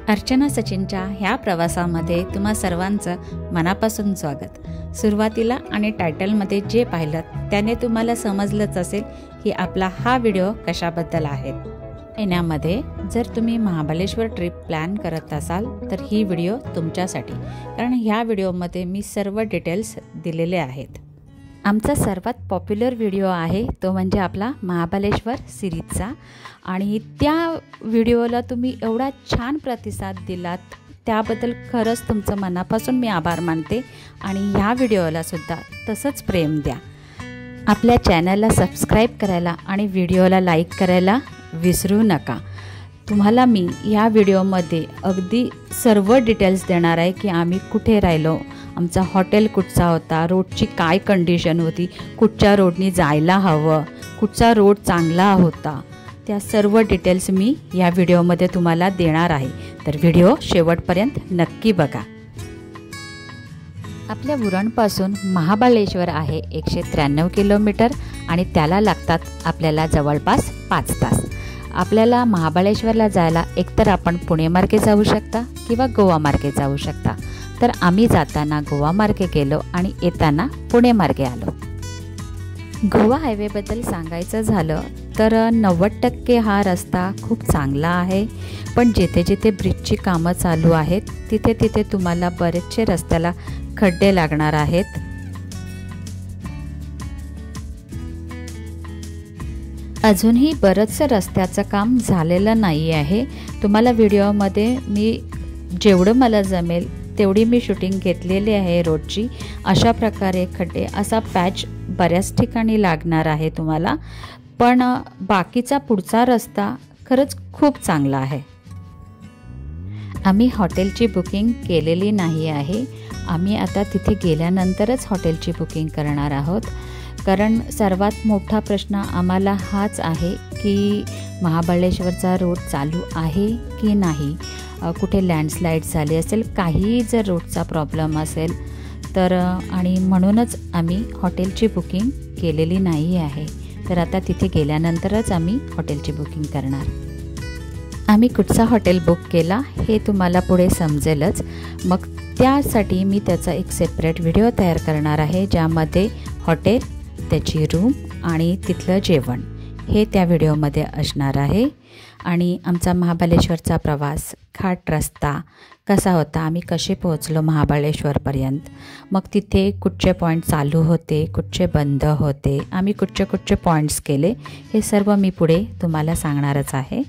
अर्चना सचिनच्या ह्या प्रवासामध्ये तुम्हा सर्वांचं मनापासून स्वागत। सुरुवातीला आणि टायटलमध्ये जे पाहिलं त्याने तुम्हाला समजलंच असेल की आपला हा व्हिडिओ कशाबद्दल आहे। येण्यामध्ये जर तुम्ही महाबळेश्वर ट्रिप प्लॅन करत असाल तर ही व्हिडिओ तुमच्यासाठी, कारण ह्या व्हिडिओमध्ये मी सर्व डिटेल्स दिलेले आहेत। आमचा सर्वात पॉप्युलर व्हिडिओ आहे तो म्हणजे आपला महाबळेश्वर सिरीजचा, आणि त्या व्हिडिओला तुम्ही एवढा छान प्रतिसाद दिलात त्याबद्दल खरंच तुमचं मनापासून मी आभार मानते। आणि ह्या व्हिडिओला सुद्धा तसंच प्रेम द्या। आपल्या चॅनलला सबस्क्राईब करायला आणि व्हिडिओला लाईक करायला विसरू नका। तुम्हाला मी ह्या व्हिडिओमध्ये अगदी सर्व डिटेल्स देणार आहे की आम्ही कुठे राहिलो, आमचा हॉटेल कुठचा होता, रोडची काय कंडिशन होती, कुठच्या रोडनी जायला हवं, कुठचा रोड चांगला होता, त्या सर्व डिटेल्स मी या व्हिडिओमध्ये तुम्हाला देणार आहे। तर व्हिडिओ शेवटपर्यंत नक्की बघा। आपल्या उरणपासून महाबळेश्वर आहे 193 किलोमीटर आणि त्याला लागतात आपल्याला जवळपास 5 तास। आपल्याला महाबळेश्वरला जायला एकतर आपण पुणे मार्गे जाऊ शकता किंवा गोवा मार्गे जाऊ शकता। तर आम्ही जाताना गोवा मार्गे गेलो आणि येताना पुणे मार्गे आलो। गोवा हायवेबद्दल सांगायचं झालं तर 90% हा रस्ता खूप चांगला आहे, पण जिथे जिथे ब्रिजची कामं चालू आहेत तिथे तिथे तुम्हाला बरेचसे रस्त्याला खड्डे लागणार आहेत। अजूनही बरंचसं रस्त्याचं काम झालेलं नाही आहे। तुम्हाला व्हिडिओमध्ये मी जेवढं मला जमेल तेवढी मी शूटिंग घेतलेली आहे रोडची। अशा प्रकारे खड्डे असा पॅच बऱ्याच ठिकाणी लागणार आहे तुम्हाला, पण बाकीचा पुढचा रस्ता खरंच खूप चांगला आहे। आम्ही हॉटेलची बुकिंग केलेली नाही आहे, आम्ही आता तिथे गेल्यानंतरच हॉटेलची बुकिंग करणार आहोत। कारण सर्वात मोठा प्रश्न आम्हाला हाच आहे की महाबळेश्वरचा रोड चालू आहे की नाही, कुठे लँडस्लाईड झाली असेल, काही जर रोडचा प्रॉब्लेम असेल तर, आणि म्हणूनच आम्ही हॉटेलची बुकिंग केलेली नाही आहे। तर आता तिथे गेल्यानंतरच आम्ही हॉटेलची बुकिंग करणार। आम्ही कुठचा हॉटेल बुक केला हे तुम्हाला पुढे समजेलच, मग त्यासाठी मी त्याचा एक सेपरेट व्हिडिओ तयार करणार आहे ज्यामध्ये हॉटेल, त्याची रूम आणि तिथलं जेवण हे त्या व्हिडिओमध्ये असणार आहे। आणि आमचा महाबळेश्वरचा प्रवास, घाट रस्ता कसा होता, आम्ही कसे पोहोचलो महाबळेश्वरपर्यंत, मग तिथे कुठचे पॉईंट चालू होते, कुठचे बंद होते, आम्ही कुठचे कुठचे पॉईंट्स केले, हे सर्व मी पुढे तुम्हाला सांगणारच आहे।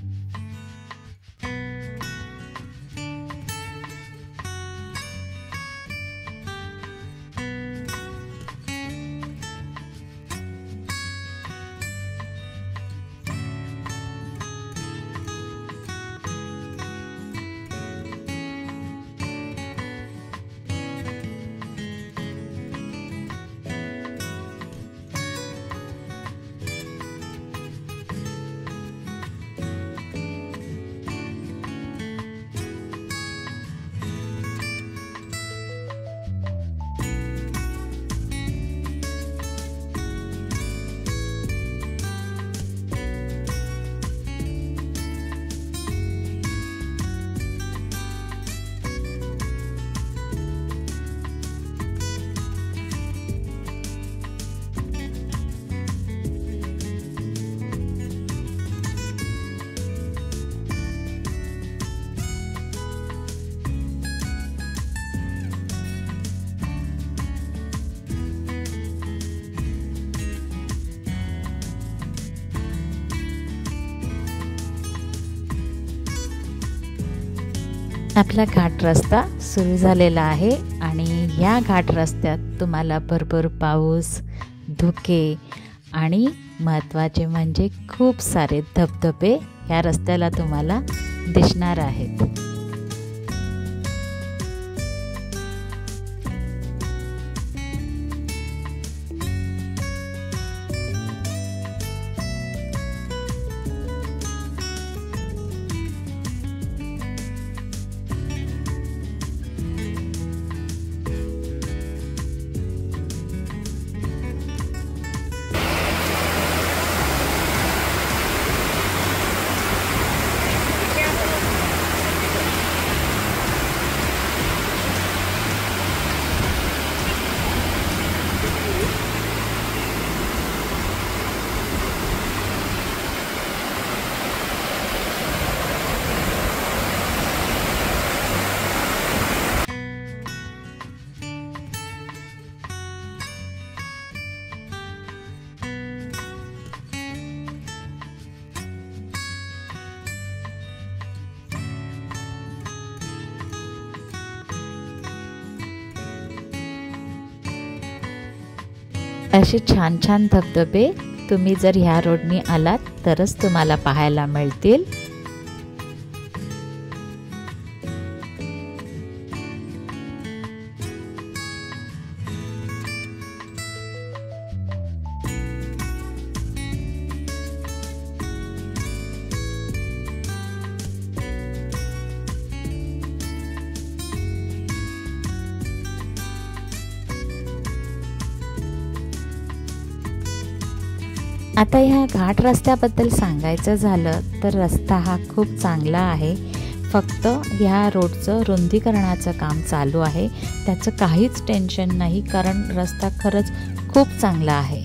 आपला घाट रस्ता सुरू झालेला आहे आणि या घाट रस्त्यात तुम्हाला भरपूर पाऊस, धुके आणि महत्त्वाचे म्हणजे खूप सारे धबधबे या रस्त्याला तुम्हाला दिसणार आहेत। असे छान छान धबधबे तुम्ही जर ह्या रोडनी आलात तरच तुम्हाला पाहायला मिळतील। आता ह्या घाट रस्त्याबद्दल सांगायचं झालं तर रस्ता हा खूप चांगला आहे। फक्त ह्या रोडचं रुंदीकरणाचं काम चालू आहे, त्याचं काहीच टेन्शन नाही, कारण रस्ता खरंच खूप चांगला आहे।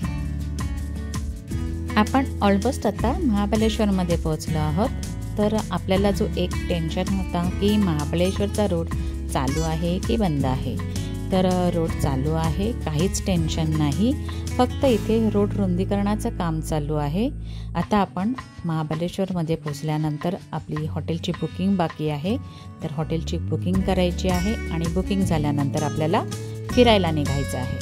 आपण ऑलमोस्ट आता महाबळेश्वरमध्ये पोहोचलो आहोत। तर आपल्याला जो एक टेन्शन होता की महाबळेश्वरचा रोड चालू आहे की बंद आहे, तर रोड चालू आहे, काहीच टेन्शन नाही। फक्त इथे रोड रुंदीकरणाचं काम चालू आहे। आता आपण महाबळेश्वरमध्ये पोहोचल्यानंतर आपली हॉटेलची बुकिंग बाकी आहे, तर हॉटेलची बुकिंग करायची आहे आणि बुकिंग झाल्यानंतर आपल्याला फिरायला निघायचं आहे।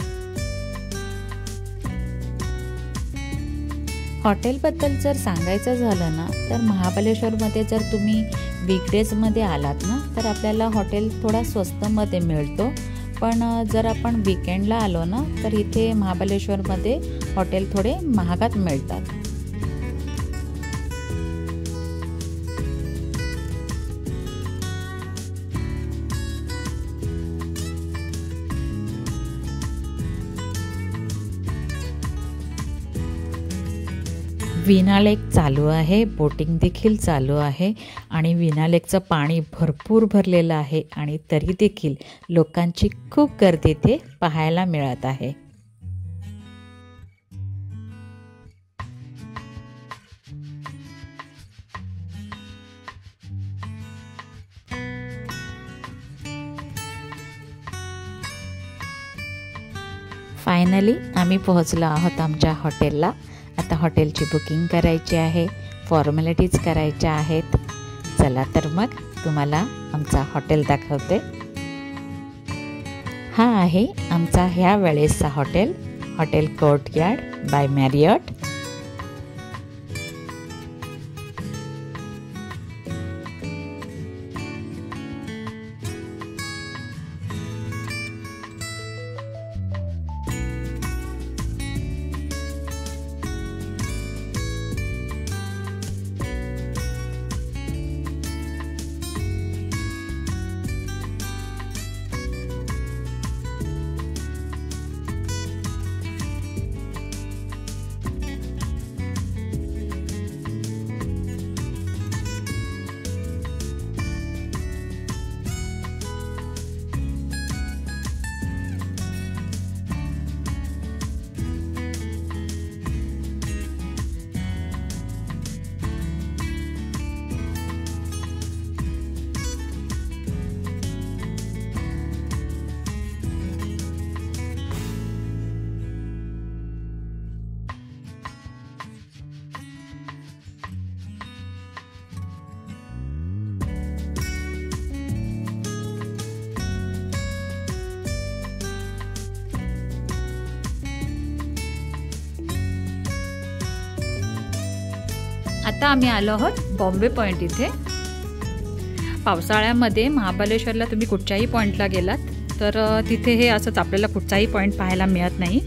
हॉटेलबद्दल जर सांगायचं झालं ना, तर महाबळेश्वरमध्ये जर तुम्ही वीकडेजमध्ये आलात ना, तर आपल्याला हॉटेल थोडा स्वस्तमध्ये मिळतो। पण जर आपण वीकेंडला आलो ना, तर इथे महाबळेश्वरमध्ये हॉटेल थोडे महागात मिळतात। वीणा लेक चालू आहे, बोटिंग देखील चालू आहे आणि वीणा लेकचं पाणी भरपूर भरलेलं आहे आणि तरी देखील लोकांची खूप गर्दी इथे पाहायला मिळत आहे। फायनली आम्ही पोहोचलो आहोत आमच्या हॉटेलला। आता हॉटेलची बुकिंग करायची आहे, फॉर्मॅलिटीज करायच्या आहेत। चला तर मग तुम्हाला आमचा हॉटेल दाखवते। हा आहे आमचा ह्या वेळेसचा hotel, hotel Courtyard by Marriott. आता आम्ही आलो आहोत बॉम्बे पॉइंट इथे। पावसाळ्यामध्ये महाबळेश्वरला तुम्ही कुठच्याही पॉइंटला गेलात तर तिथे हे असंच आपल्याला कुठचाही पॉइंट पाहायला मिळत नाही।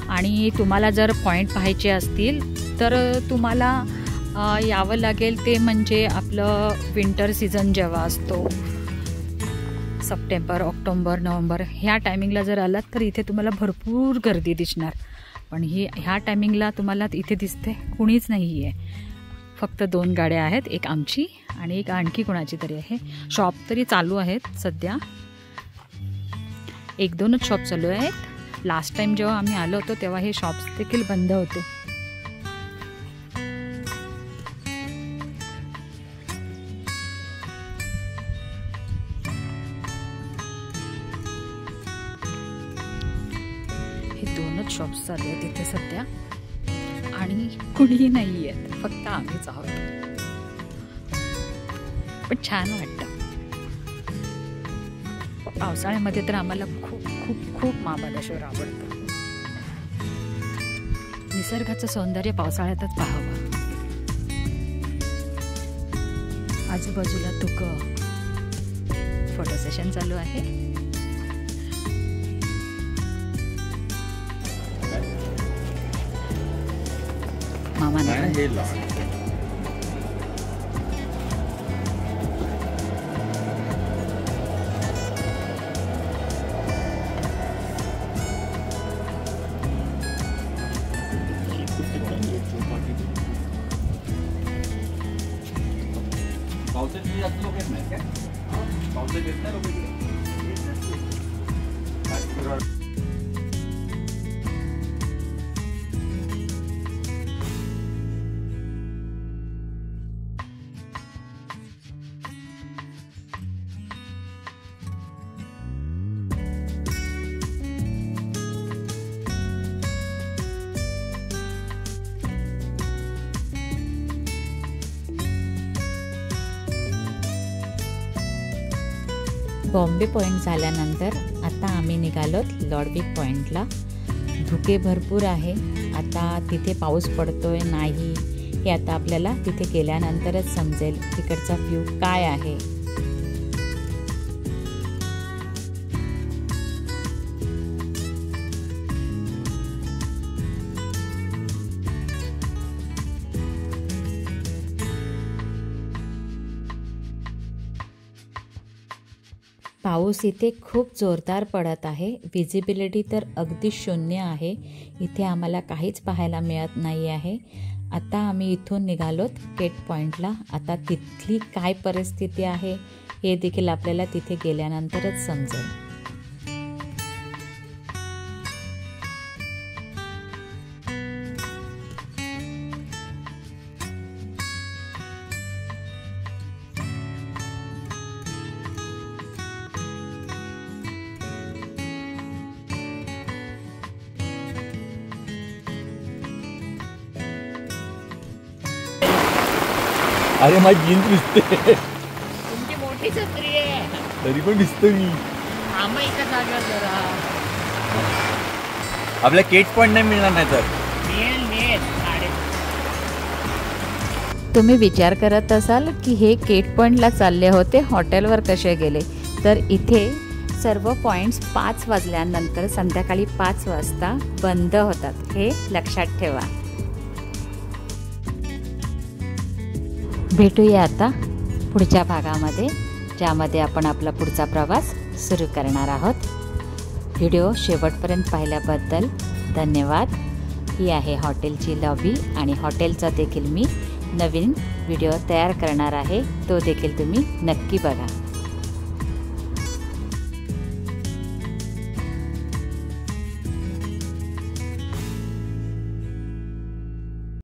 आणि तुम्हाला जर पॉइंट पाहायचे असतील तर तुम्हाला यावं लागेल, ते म्हणजे आपलं विंटर सीझन जेव्हा असतो, सप्टेंबर, ऑक्टोबर, नोव्हेंबर ह्या टायमिंगला जर आलात तर इथे तुम्हाला भरपूर गर्दी दिसणार। पण ह्या टायमिंगला तुम्हाला इथे दिसते कुणीच नाही आहे, फक्त 2 गाड्या आहेत, एक आमची आणि एक आणखी कोणाची तरी आहे। शॉप तरी चालू आहेत सध्या, 1-2च शॉप चालू आहेत। लास्ट टाइम जेव्हा आम्ही आलो होतो तेव्हा हे शॉप्स देखील बंद होते। हे 2च शॉप्स चालू आहेत इथे सध्या आणि कुणीही नाही आहेत, फक्त आम्हीच आहोत। पण छान वाटतं। पावसाळ्यामध्ये तर आम्हाला खूप खूप खूप महाबळेश्वर आवडतं. निसर्गाचं सौंदर्य पावसाळ्यातच पाहावं. आजूबाजूला धुकं, फोटो सेशन चालू आहे. मामाने बॉम्बे पॉईंट झाल्यानंतर आता आम्ही निघालोत लॉडविक पॉईंटला. धुके भरपूर आहे. आता तिथे पाऊस पडतोय नाही हे आता आपल्याला तिथे गेल्यानंतरच समजेल तिकडचा व्ह्यू काय आहे. पाऊस इथे खूप जोरदार पडत आहे. विजिबिलिटी तर अगदी शून्य आहे. इथे आम्हाला काहीच पाहायला मिळत नाही आहे. आता आम्ही इथून निघालोत केट पॉईंटला. आता तिथली काय परिस्थिती आहे हे देखील आपल्याला तिथे गेल्यानंतरच समजेल. अरे माझी जीन्स दिसते. तुमची मोठी छत्री आहे तरी पण दिसतो मी. आम्ही एका जागेवर जरा आपल्या केट पॉईंट नाही मिळणार नाही तर तुम्ही विचार करत असाल की हे केट पॉईंटला चालले होते, हॉटेलवर कसे गेले. तर इथे सर्व पॉईंट्स 5 वाजल्यानंतर संध्याकाळी 5 वाजता बंद होतात, हे लक्षात ठेवा. भेटूया आता पुढच्या भागामध्ये, ज्यामध्ये आपण आपला पुढचा प्रवास सुरू करणार आहोत. व्हिडिओ शेवटपर्यंत पाहिल्याबद्दल धन्यवाद. ही आहे हॉटेलची लॉबी आणि हॉटेलचा देखील मी नवीन व्हिडिओ तयार करणार आहे, तो देखील तुम्ही नक्की बघा.